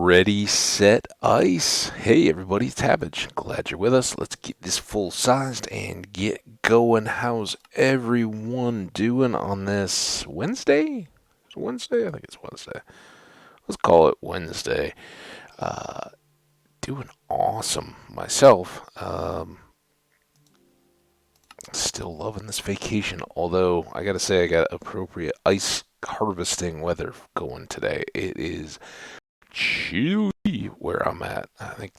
Ready, set, ice. Hey everybody, it's Hambbage. Glad you're with us. Let's get this full sized and get going. How's everyone doing on this Wednesday? Is it Wednesday? I think it's Wednesday. Let's call it Wednesday. Uh, Doing awesome myself. Still loving this vacation, although I gotta say I got appropriate ice harvesting weather going today. It is chilly where I'm at. I think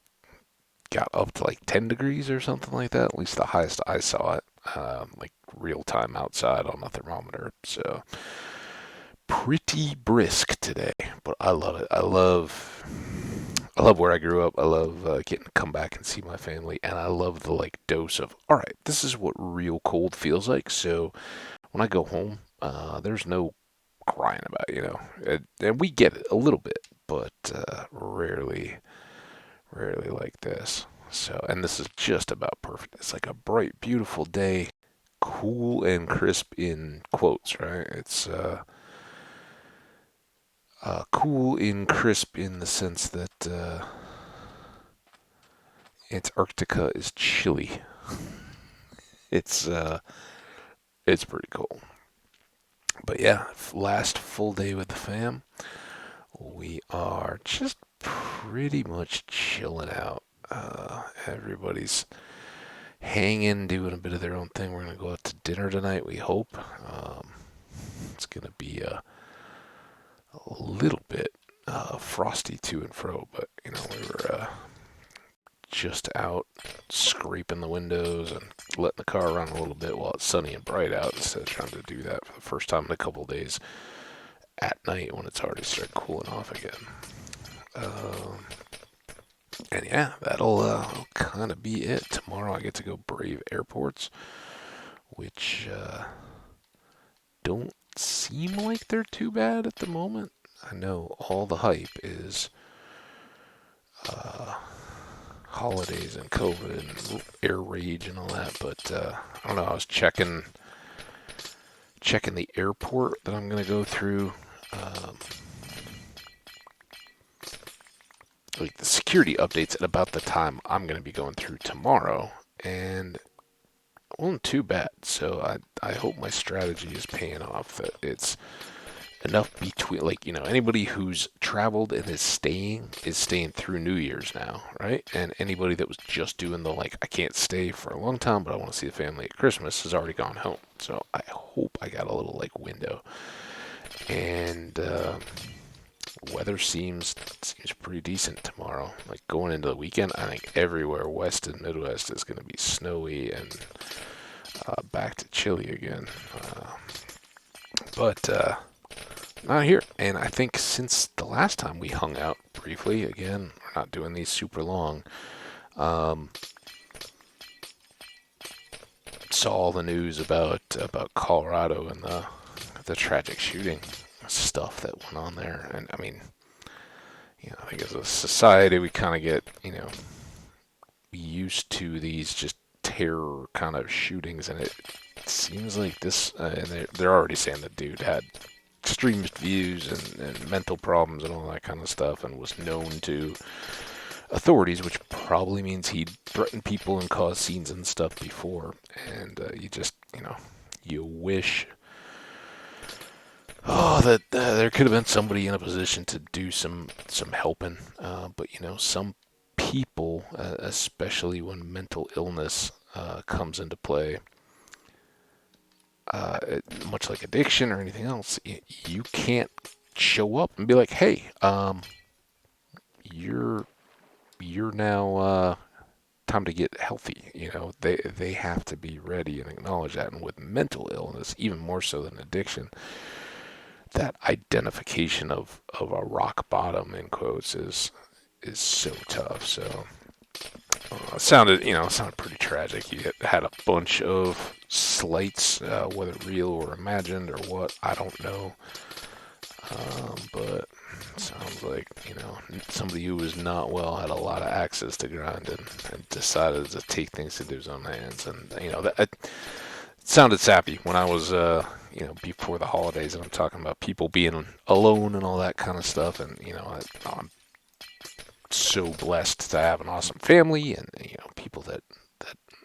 got up to like 10 degrees or something like that. At least the highest I saw it, like real time outside on the thermometer. So pretty brisk today, but I love it. I love where I grew up. I love getting to come back and see my family, and I love the like dose of all right. This is what real cold feels like. So when I go home, there's no crying about, and we get it a little bit, but rarely like this. So, and this is just about perfect. It's like a bright, beautiful day, cool and crisp in quotes, right? It's cool and crisp in the sense that Antarctica is chilly. It's it's pretty cool. But yeah, last full day with the fam. We are just pretty much chilling out. Everybody's hanging, doing a bit of their own thing. We're gonna go out to dinner tonight. We hope. It's gonna be a little bit frosty to and fro, but we were just out scraping the windows and letting the car run a little bit while it's sunny and bright out instead of trying to do that for the first time in a couple of days at night when it's already started cooling off again. And yeah, that'll kind of be it. Tomorrow I get to go brave airports, which don't seem like they're too bad at the moment. I know all the hype is uh, holidays and COVID and air rage and all that, but I don't know. I was checking the airport that I'm gonna go through. Like the security updates at about the time I'm going to be going through tomorrow, and it wasn't too bad. So I hope my strategy is paying off. That it's enough between anybody who's traveled and is staying through New Year's now, right? And anybody that was just doing the like I can't stay for a long time, but I want to see the family at Christmas has already gone home. So I hope I got a little like window, and weather seems pretty decent tomorrow. Like going into the weekend, I think everywhere west and Midwest is going to be snowy and back to chilly again. But not here. And I think since the last time we hung out briefly, again, we're not doing these super long. Saw all the news about Colorado and the tragic shooting stuff that went on there. And I mean, I think as a society we kind of get, used to these just terror kind of shootings, and it seems like this, and they're already saying the dude had extremist views and mental problems and all that kind of stuff, and was known to authorities, which probably means he'd threatened people and caused scenes and stuff before. And you just, you wish that there could have been somebody in a position to do some helping. But some people, especially when mental illness comes into play, much like addiction or anything else, you can't show up and be like, "Hey, you're now time to get healthy." They have to be ready and acknowledge that. And with mental illness, even more so than addiction, that identification of a rock bottom in quotes is so tough. So it sounded pretty tragic. You had a bunch of slights, whether real or imagined or what, I don't know. But it sounds like somebody who was not well had a lot of axes to grind and decided to take things into his own hands. And that it sounded sappy when I was before the holidays, and I'm talking about people being alone and all that kind of stuff. And I'm so blessed to have an awesome family and people that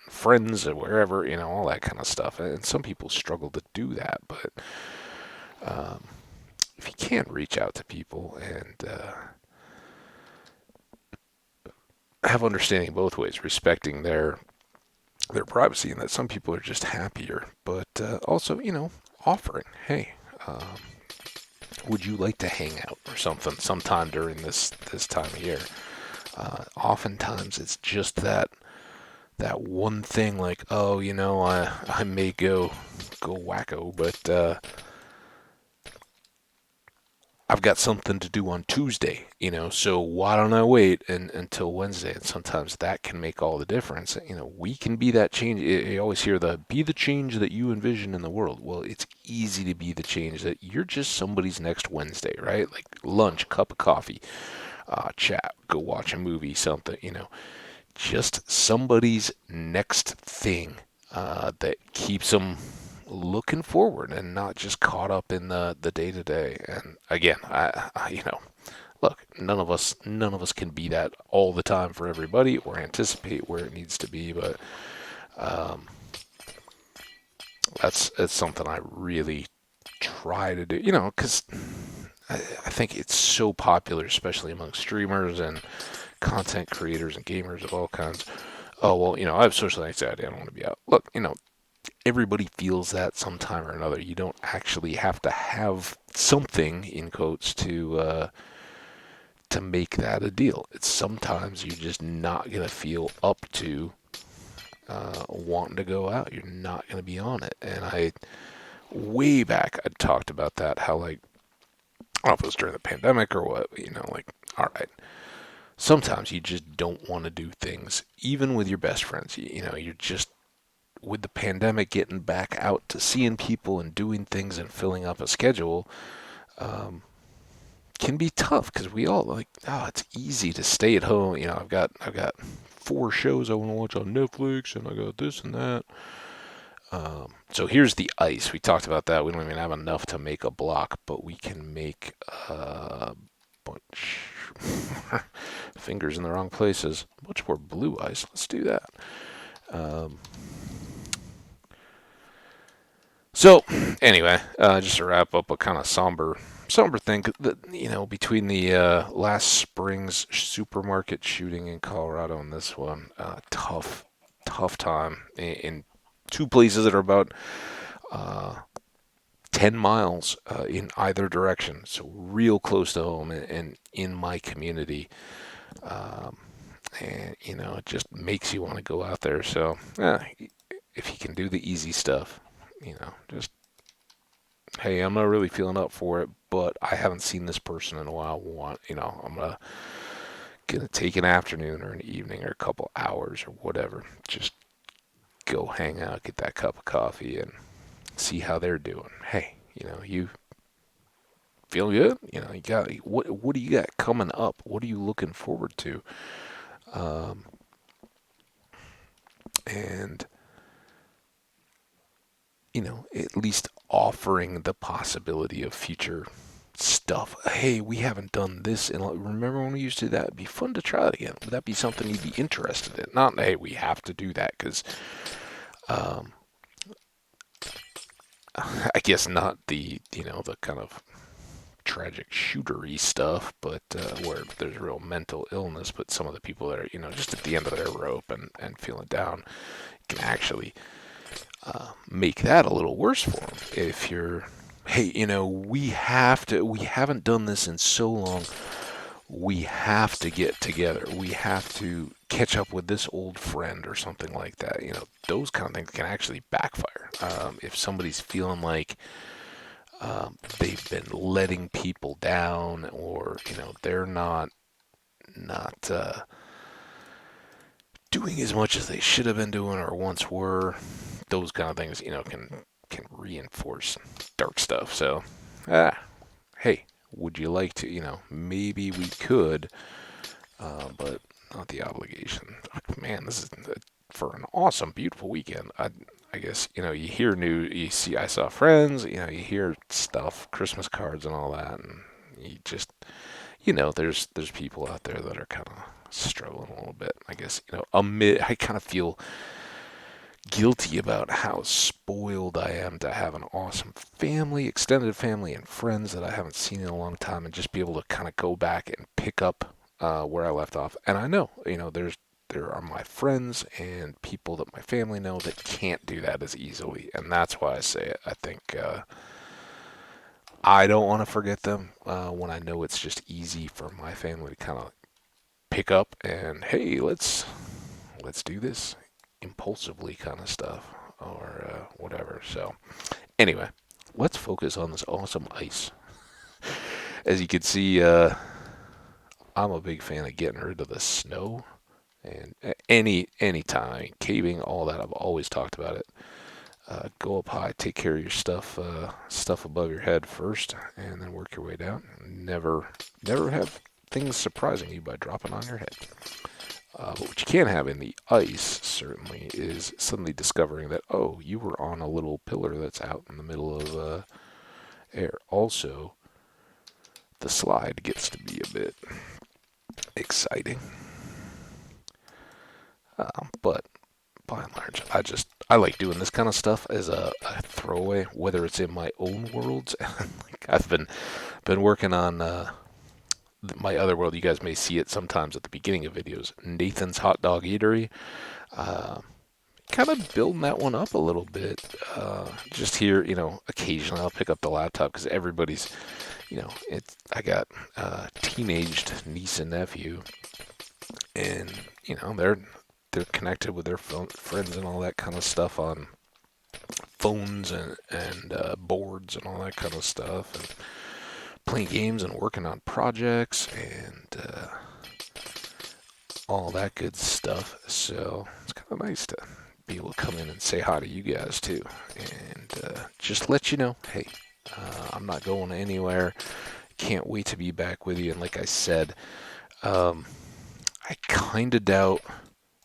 friends or wherever, all that kind of stuff. And some people struggle to do that, but um, if you can't reach out to people and have understanding both ways, respecting their privacy, and that some people are just happier, but also, offering, hey, would you like to hang out or something sometime during this time of year? Oftentimes, it's just that one thing, like, oh, I may go wacko, but I've got something to do on Tuesday, so why don't I wait until Wednesday? And sometimes that can make all the difference. We can be that change. You always hear be the change that you envision in the world. Well, it's easy to be the change that you're just somebody's next Wednesday, right? Like lunch, cup of coffee, chat, go watch a movie, something, just somebody's next thing that keeps them looking forward and not just caught up in the day to day. And again, look, none of us can be that all the time for everybody or anticipate where it needs to be, but um, that's something I really try to do, because I think it's so popular, especially among streamers and content creators and gamers of all kinds. Oh, well, I have social anxiety. I don't want to be out. Look, everybody feels that sometime or another. You don't actually have to have something in quotes to make that a deal. It's sometimes you're just not gonna feel up to wanting to go out. You're not gonna be on it. And I way back I talked about that how like I don't know if it was during the pandemic or what. Like all right. Sometimes you just don't want to do things, even with your best friends. You're just with the pandemic, getting back out to seeing people and doing things and filling up a schedule um, can be tough because we all like, oh, it's easy to stay at home. I've got 4 shows I want to watch on Netflix, and I got this and that. So here's the ice. We talked about that. We don't even have enough to make a block, but we can make a bunch. Fingers in the wrong places. Much more blue ice. Let's do that. Um, So, anyway, just to wrap up a kind of somber thing, that between the last spring's supermarket shooting in Colorado and this one, tough time in 2 places that are about uh, 10 miles in either direction, so real close to home and in my community. Um, and it just makes you want to go out there. So, if you can do the easy stuff, just hey, I'm not really feeling up for it, but I haven't seen this person in a while. I'm gonna take an afternoon or an evening or a couple hours or whatever. Just go hang out, get that cup of coffee, and see how they're doing. Hey, you feel good? You got what do you got coming up? What are you looking forward to? Um, and at least offering the possibility of future stuff. Hey, we haven't done this in. Remember when we used to do that? It'd be fun to try it again. Would that be something you'd be interested in? Not, hey, we have to do that because um, I guess not the kind of tragic shootery stuff, but where there's real mental illness. But some of the people that are just at the end of their rope and feeling down can actually make that a little worse for them. If you're, hey, we haven't done this in so long. We have to get together. We have to catch up with this old friend or something like that. Those kind of things can actually backfire. If somebody's feeling like they've been letting people down, or they're not doing as much as they should have been doing or once were, those kind of things, can reinforce dark stuff. So, hey, would you like to, maybe we could, but not the obligation. Man, this is for an awesome, beautiful weekend. I guess, you hear you see, I saw friends, you hear stuff, Christmas cards and all that, and there's people out there that are kind of struggling a little bit. I guess, I kind of feel guilty about how spoiled I am to have an awesome family, extended family, and friends that I haven't seen in a long time, and just be able to kind of go back and pick up where I left off. And I know, there are my friends and people that my family know that can't do that as easily, and that's why I say it. I think I don't want to forget them when I know it's just easy for my family to kind of pick up and, hey, let's do this impulsively kind of stuff or whatever. So anyway, let's focus on this awesome ice. As you can see, I'm a big fan of getting rid of the snow and any time caving, all that. I've always talked about it. Go up high, take care of your stuff above your head first, and then work your way down. Never have things surprising you by dropping on your head. But what you can have in the ice, certainly, is suddenly discovering that, oh, you were on a little pillar that's out in the middle of air. Also, the slide gets to be a bit exciting. But by and large, I like doing this kind of stuff as a throwaway, whether it's in my own worlds. Like I've been working on my other world. You guys may see it sometimes at the beginning of videos. Nathan's Hot Dog Eatery. Kind of building that one up a little bit. Just here, occasionally I'll pick up the laptop because everybody's, I got a teenaged niece and nephew, and they're connected with their friends and all that kind of stuff on phones and boards and all that kind of stuff, and playing games and working on projects and all that good stuff. So it's kind of nice to be able to come in and say hi to you guys too, and just let you know, hey, I'm not going anywhere. Can't wait to be back with you. And like I said, I kind of doubt.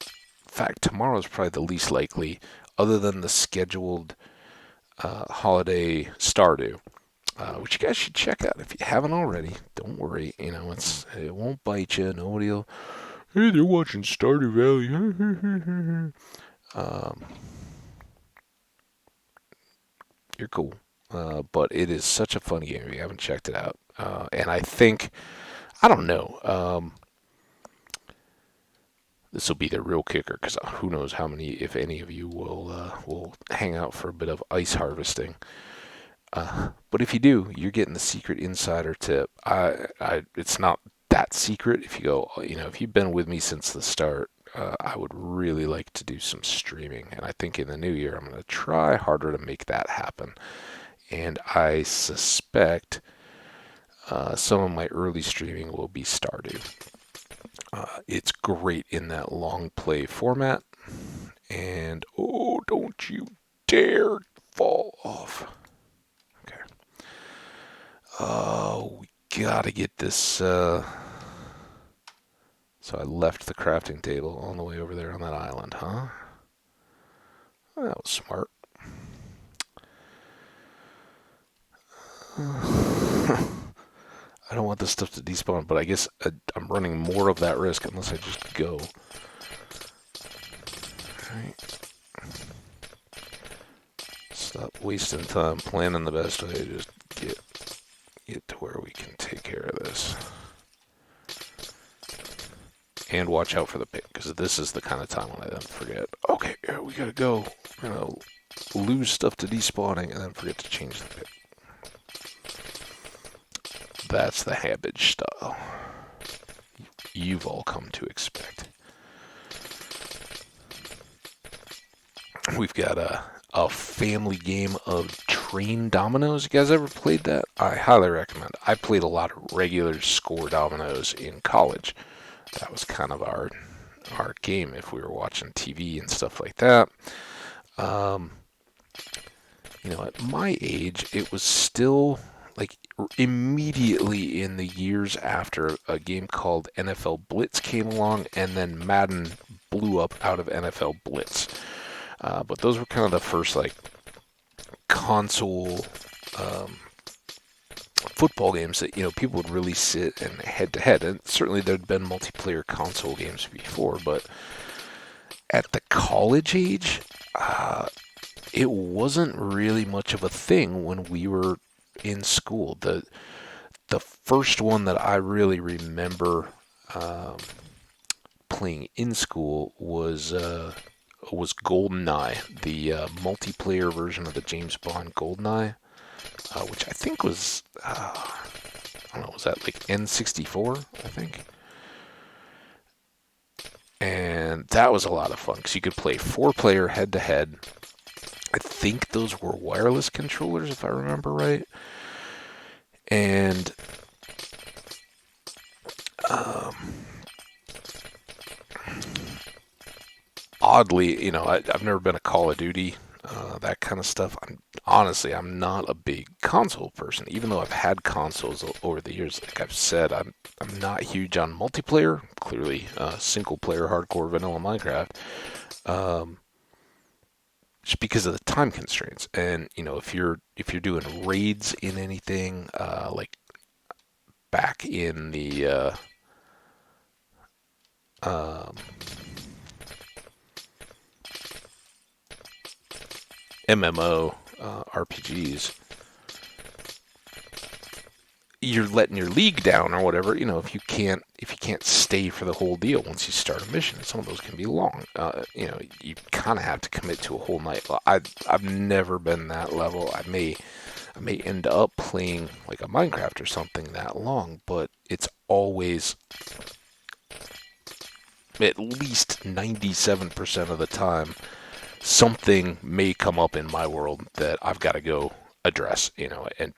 In fact, tomorrow is probably the least likely, other than the scheduled holiday Stardew, which you guys should check out if you haven't already. Don't worry, it won't bite you. Nobody'll, hey, they're watching Stardew Valley. You're cool, but it is such a fun game if you haven't checked it out. And I think, I don't know. This will be the real kicker because who knows how many, if any of you will hang out for a bit of ice harvesting. But if you do, you're getting the secret insider tip. It's not that secret. If you go, if you've been with me since the start, I would really like to do some streaming, and I think in the new year I'm going to try harder to make that happen. And I suspect some of my early streaming will be Stardew. It's great in that long play format. And, oh, don't you dare fall off. Okay. Oh, we gotta get this. So I left the crafting table on the way over there on that island, huh? Well, that was smart. I don't want this stuff to despawn, but I guess I'm running more of that risk unless I just go. Alright. Stop wasting time planning the best way to just get to where we can take care of this. And watch out for the pit, because this is the kind of time when I then forget, okay, we gotta go. We're gonna lose stuff to despawning and then forget to change the pit. That's the Hambbage style you've all come to expect. We've got a family game of train dominoes. You guys ever played that? I highly recommend. I played a lot of regular score dominoes in college. That was kind of our game if we were watching TV and stuff like that. At my age, it was still like immediately in the years after a game called NFL Blitz came along, and then Madden blew up out of NFL Blitz. But those were kind of the first like console football games that people would really sit and head to head. And certainly there'd been multiplayer console games before, but at the college age, uh, it wasn't really much of a thing when we were in school. The first one that I really remember um, playing in school was GoldenEye, the multiplayer version of the James Bond GoldenEye, which I think was I don't know, was that like N64? I think. And that was a lot of fun because you could play four-player head-to-head. I think those were wireless controllers, if I remember right. And um, oddly, I've never been a Call of Duty, that kind of stuff. Honestly, I'm not a big console person, even though I've had consoles over the years. Like I've said, I'm not huge on multiplayer. Clearly, single player, hardcore, vanilla Minecraft. Um, just because of the time constraints. And if you're doing raids in anything, like back in the um, MMO RPGs, you're letting your league down or whatever. If you can't stay for the whole deal once you start a mission, some of those can be long. You kind of have to commit to a whole night. I've never been that level. I may end up playing like a Minecraft or something that long, but it's always at least 97% of the time something may come up in my world that I've got to go address, and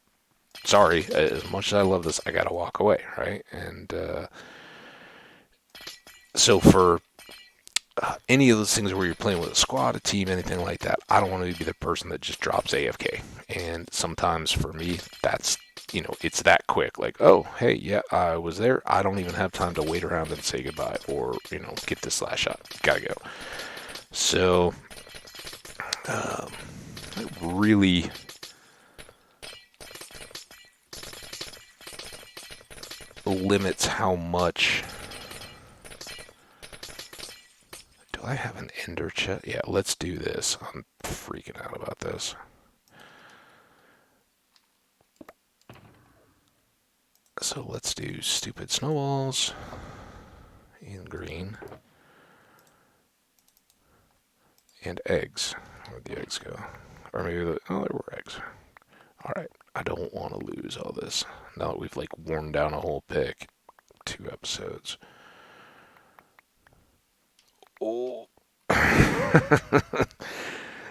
sorry, as much as I love this, I got to walk away, right? And so for any of those things where you're playing with a squad, a team, anything like that, I don't want to be the person that just drops AFK. And sometimes for me, that's, it's that quick. Like, oh, hey, yeah, I was there. I don't even have time to wait around and say goodbye or, get this last shot. Gotta go. So, it really limits how much. Do I have an ender chest? Yeah, let's do this. I'm freaking out about this. So let's do stupid snowballs in green and eggs. Where'd the eggs go? Or maybe there were eggs. All right, I don't want to lose all this. Now that we've like worn down a whole pick, 2 episodes. Oh,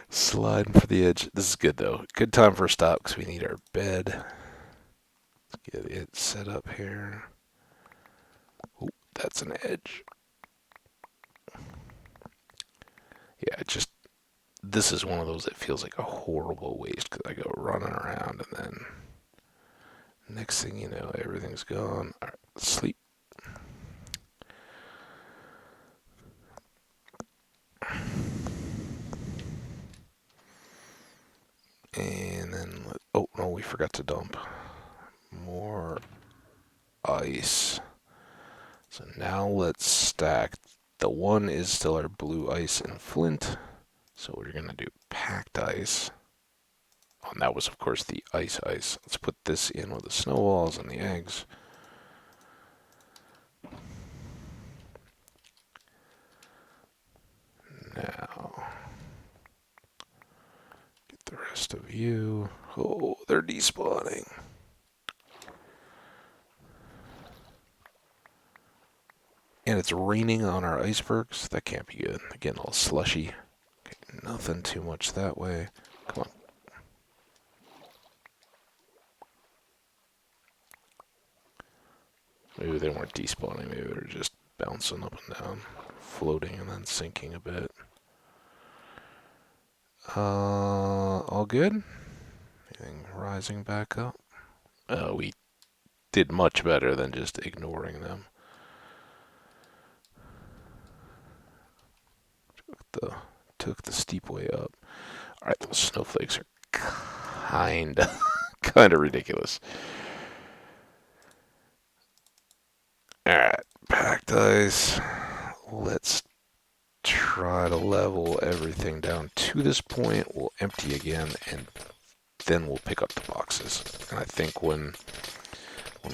sliding for the edge. This is good though. Good time for a stop because we need our bed. Let's get it set up here. Oh, that's an edge. Yeah, this is one of those that feels like a horrible waste because I go running around and then next thing you know, everything's gone. All right, sleep. And then, oh no, we forgot to dump more ice. So now let's stack. The one is still our blue ice and flint. So we're going to do packed ice. Oh, and that was, of course, the ice. Let's put this in with the snowballs and the eggs. Now, get the rest of you. Oh, they're despawning. And it's raining on our icebergs. That can't be good. They're getting all slushy. Okay, nothing too much that way. Come on. Maybe they weren't despawning. Maybe they're just bouncing up and down, floating and then sinking a bit. All good? Anything rising back up? We did much better than just ignoring them. Took the steep way up. All right, those snowflakes are kinda ridiculous. Alright, packed ice. Let's try to level everything down to this point. We'll empty again, and then we'll pick up the boxes. And I think when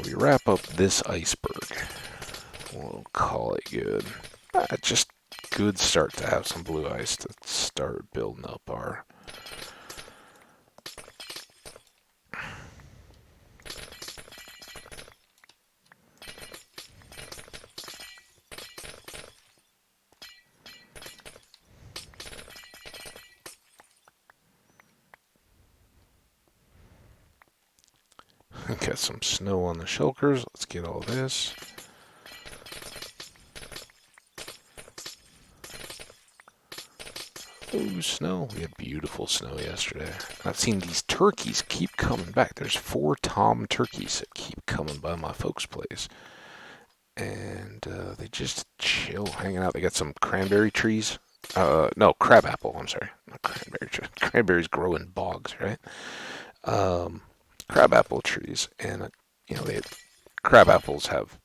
we wrap up this iceberg, we'll call it good. Just good start to have some blue ice to start building up our. Got some snow on the shulkers. Let's get all this. Ooh, snow. We had beautiful snow yesterday. I've seen these turkeys keep coming back. There's 4 tom turkeys that keep coming by my folks' place. And they just chill, hanging out. They got some cranberry trees. No, crabapple. I'm sorry. Not cranberry tree. Cranberries grow in bogs, right? Crabapple trees. And, crabapples have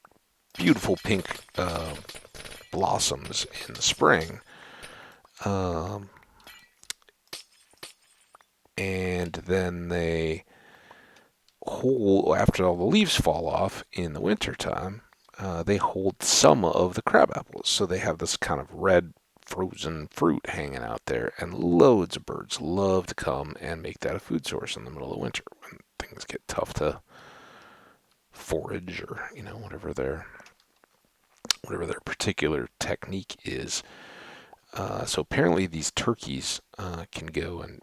beautiful pink blossoms in the spring. And then they hold, after all the leaves fall off in the wintertime, they hold some of the crab apples. So they have this kind of red frozen fruit hanging out there, and loads of birds love to come and make that a food source in the middle of winter when things get tough to forage, or whatever their particular technique is. So apparently these turkeys can go and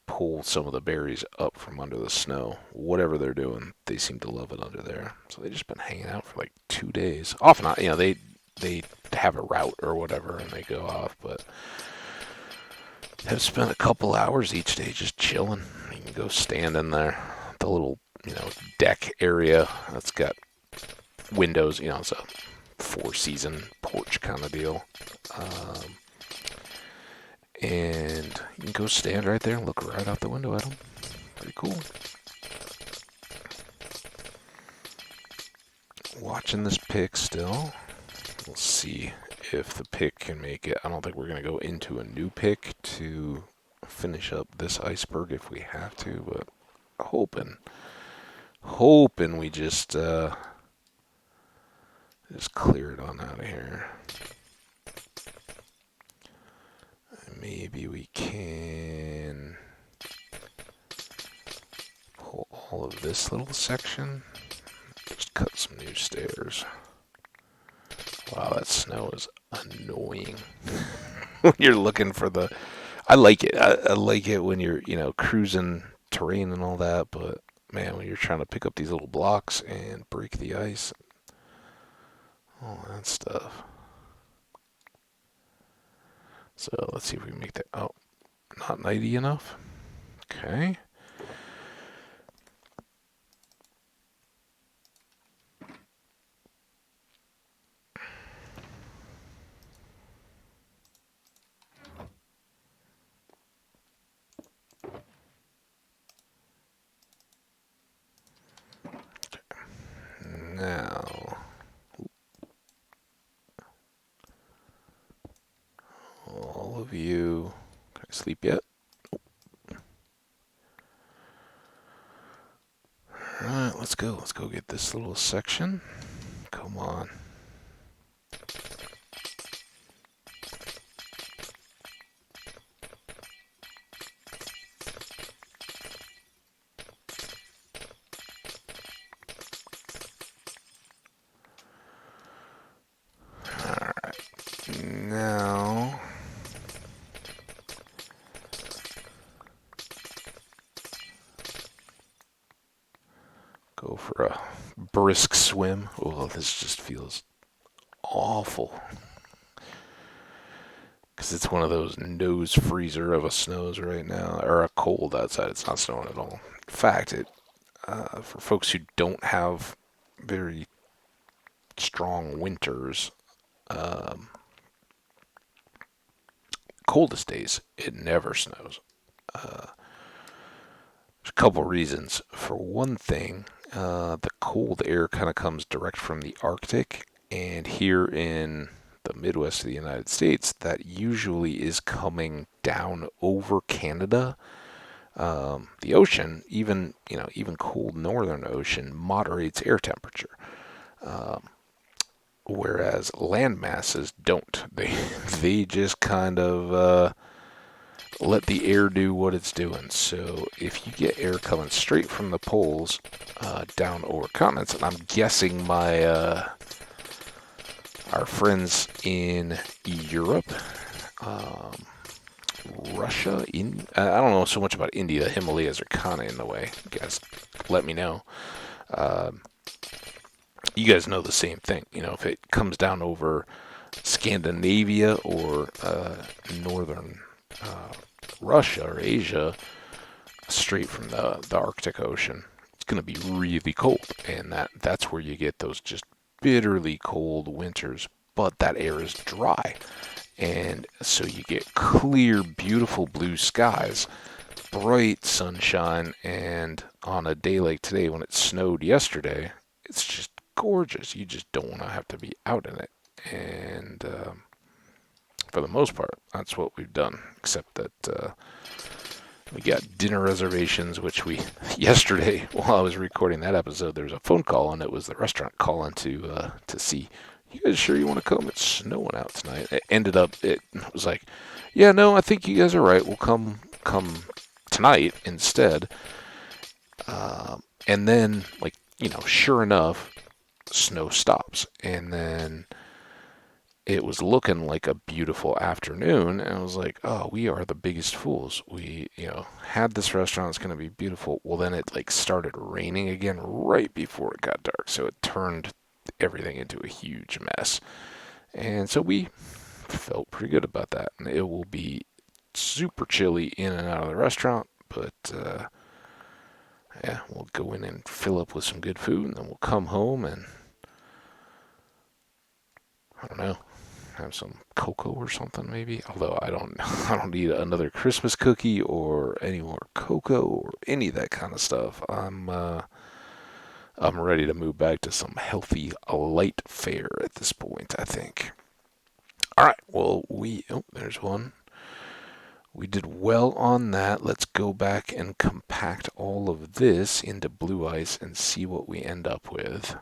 pull some of the berries up from under the snow. Whatever they're doing, they seem to love it under there. So they've just been hanging out for like 2 days. Off and on, they have a route or whatever, and they go off, but have spent a couple hours each day just chilling. You can go stand in there, the little deck area that's got windows. It's a 4-season porch kind of deal. And you can go stand right there and look right out the window at them. Pretty cool. Watching this pick still. We'll see if the pick can make it. I don't think we're going to go into a new pick to finish up this iceberg if we have to, but hoping we just clear it on out of here. Maybe we can pull all of this little section. Just cut some new stairs. Wow, that snow is annoying. When you're looking for the... I like it. I like it when you're, cruising terrain and all that, but man, when you're trying to pick up these little blocks and break the ice, all that stuff. So let's see if we can make that. Oh, not nighty enough. Okay. Now, all of you, can I sleep yet? Alright, let's go. Let's go get this little section. Come on. Alright, now... go for a brisk swim. Oh, this just feels awful. Because it's one of those nose freezer of a snows right now, or a cold outside. It's not snowing at all. In fact, for folks who don't have very strong winters, coldest days, it never snows. a couple reasons. For one thing, the cold air kind of comes direct from the Arctic, and here in the Midwest of the United States, that usually is coming down over Canada. The ocean, even cold northern ocean, moderates air temperature, whereas land masses don't. They just kind of let the air do what it's doing. So if you get air coming straight from the poles down over continents, and I'm guessing my our friends in Europe, um, Russia, I don't know so much about India. The Himalayas are kind of in the way. You guys, let me know. Um, you guys know the same thing. If it comes down over Scandinavia or northern uh, Russia or Asia, straight from the Arctic Ocean, it's going to be really cold, and that's where you get those just bitterly cold winters. But that air is dry, and so you get clear, beautiful blue skies, bright sunshine, and on a day like today when it snowed yesterday, it's just gorgeous. You just don't want to have to be out in it, and for the most part, that's what we've done. Except that we got dinner reservations, which we yesterday while I was recording that episode, there was a phone call, and it was the restaurant calling to see. You guys sure you want to come? It's snowing out tonight. It ended up, it was like, yeah, no, I think you guys are right. We'll come tonight instead. And then, like, sure enough, snow stops. And then it was looking like a beautiful afternoon. And I was like, oh, we are the biggest fools. We, had this restaurant. It's going to be beautiful. Well, then it, like, started raining again right before it got dark. So it turned everything into a huge mess. And so we felt pretty good about that. And it will be super chilly in and out of the restaurant, but yeah, we'll go in and fill up with some good food, and then we'll come home and I don't know, have some cocoa or something maybe. Although I don't need another Christmas cookie or any more cocoa or any of that kind of stuff. I'm ready to move back to some healthy light fare at this point, I think. All right, well there's one. We did well on that. Let's go back and compact all of this into blue ice and see what we end up with.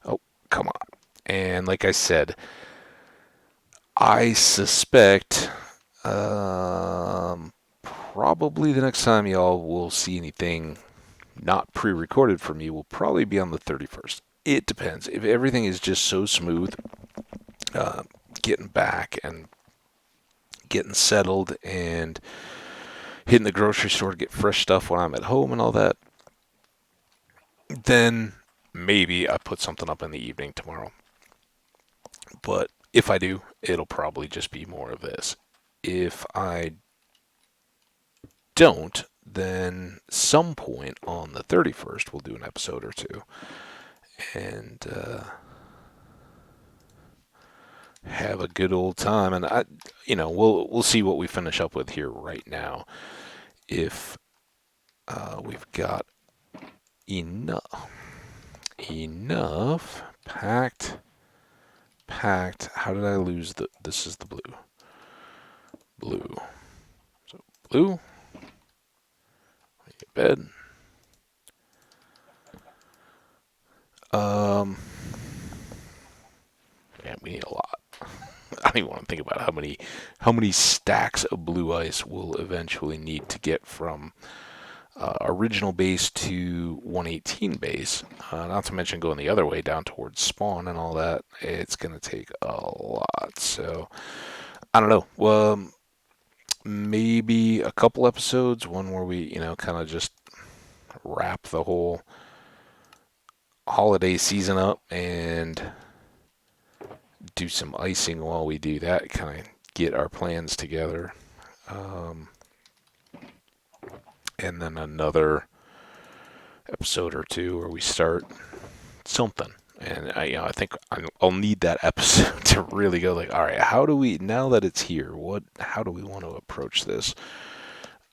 Oh, come on. And like I said, I suspect probably the next time y'all will see anything not pre-recorded for me will probably be on the 31st. It depends. If everything is just so smooth, uh, getting back and getting settled and hitting the grocery store to get fresh stuff when I'm at home and all that, then maybe I put something up in the evening tomorrow. But if I do, it'll probably just be more of this. If I don't, then some point on the 31st we'll do an episode or two and have a good old time. And we'll see what we finish up with here right now. If we've got enough packed. How did I lose the? This is the blue. So blue. Get bed. Man, we need a lot. I don't even want to think about how many stacks of blue ice we'll eventually need to get from original base to 118 base. Not to mention going the other way down towards spawn and all that. It's going to take a lot. So I don't know. Well, maybe a couple episodes. One where we, kind of just wrap the whole holiday season up and do some icing while we do that, kind of get our plans together. And then another episode or two where we start something. And I think I'll need that episode to really go like, all right, how do we now that it's here? How do we want to approach this?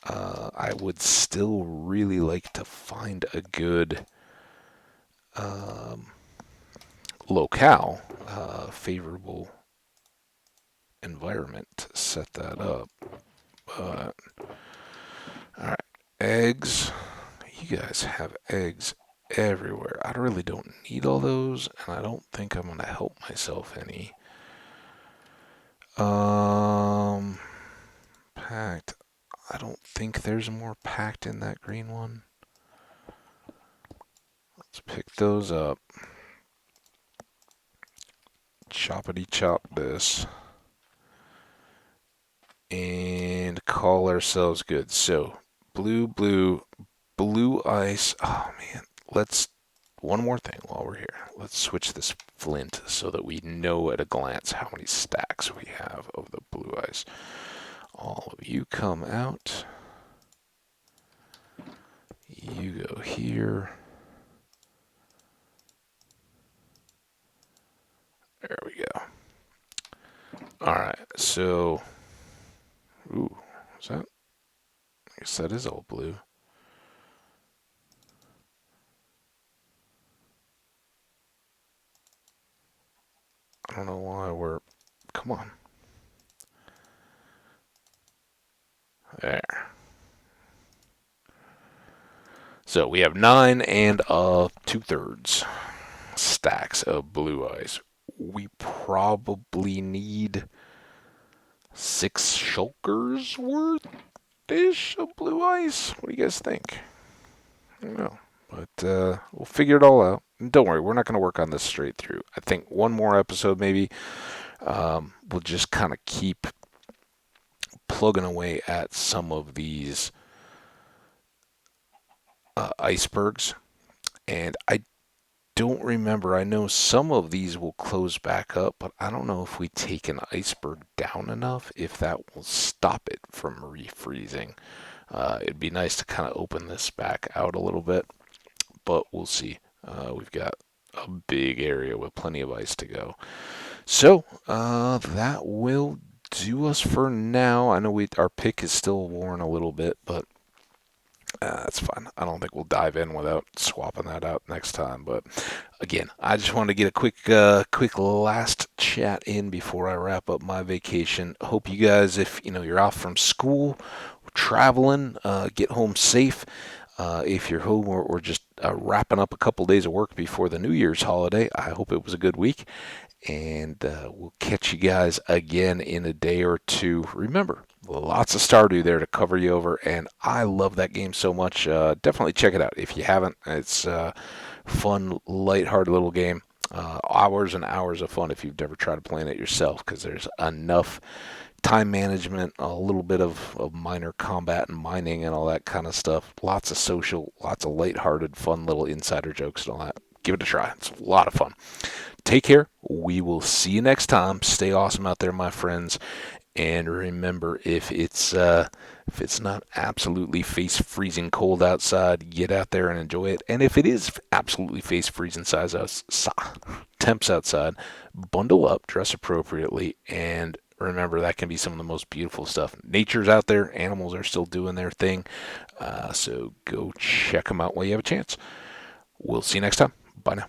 I would still really like to find a good um, locale, favorable environment to set that up. But all right, eggs. You guys have eggs everywhere. I really don't need all those, and I don't think I'm gonna help myself any. Um, packed. I don't think there's more packed in that green one. Let's pick those up. Choppity chop this. And call ourselves good. So, blue ice. Oh man, let's one more thing while we're here. Let's switch this flint so that we know at a glance how many stacks we have of the blue ice. All of you come out. You go here. There we go. All right, so, ooh, is that? I guess that is all blue. I don't know why we're. Come on. There. So we have 9 2/3 stacks of blue ice. We probably need 6 shulkers worth ish of blue ice. What do you guys think? I don't know. But we'll figure it all out. And don't worry, we're not going to work on this straight through. I think one more episode maybe. We'll just kind of keep plugging away at some of these icebergs. And I don't remember. I know some of these will close back up, but I don't know if we take an iceberg down enough, if that will stop it from refreezing. It'd be nice to kind of open this back out a little bit, but we'll see. We've got a big area with plenty of ice to go. So that will do us for now. I know our pick is still worn a little bit, but that's fine. I don't think we'll dive in without swapping that out next time. But again, I just wanted to get a quick last chat in before I wrap up my vacation. Hope you guys, if you're off from school, traveling, get home safe. If you're home or just wrapping up a couple days of work before the New Year's holiday, I hope it was a good week. And we'll catch you guys again in a day or two. Remember, lots of Stardew there to cover you over, and I love that game so much. Definitely check it out if you haven't. It's a fun, lighthearted little game. Hours and hours of fun if you've never tried playing it yourself, because there's enough time management, a little bit of minor combat and mining and all that kind of stuff. Lots of social, lots of lighthearted, fun little insider jokes and all that. Give it a try. It's a lot of fun. Take care. We will see you next time. Stay awesome out there, my friends. And remember, if it's not absolutely face freezing cold outside, get out there and enjoy it. And if it is absolutely face freezing temps outside, bundle up, dress appropriately, and remember that can be some of the most beautiful stuff. Nature's out there. Animals are still doing their thing. So go check them out while you have a chance. We'll see you next time. Bye now.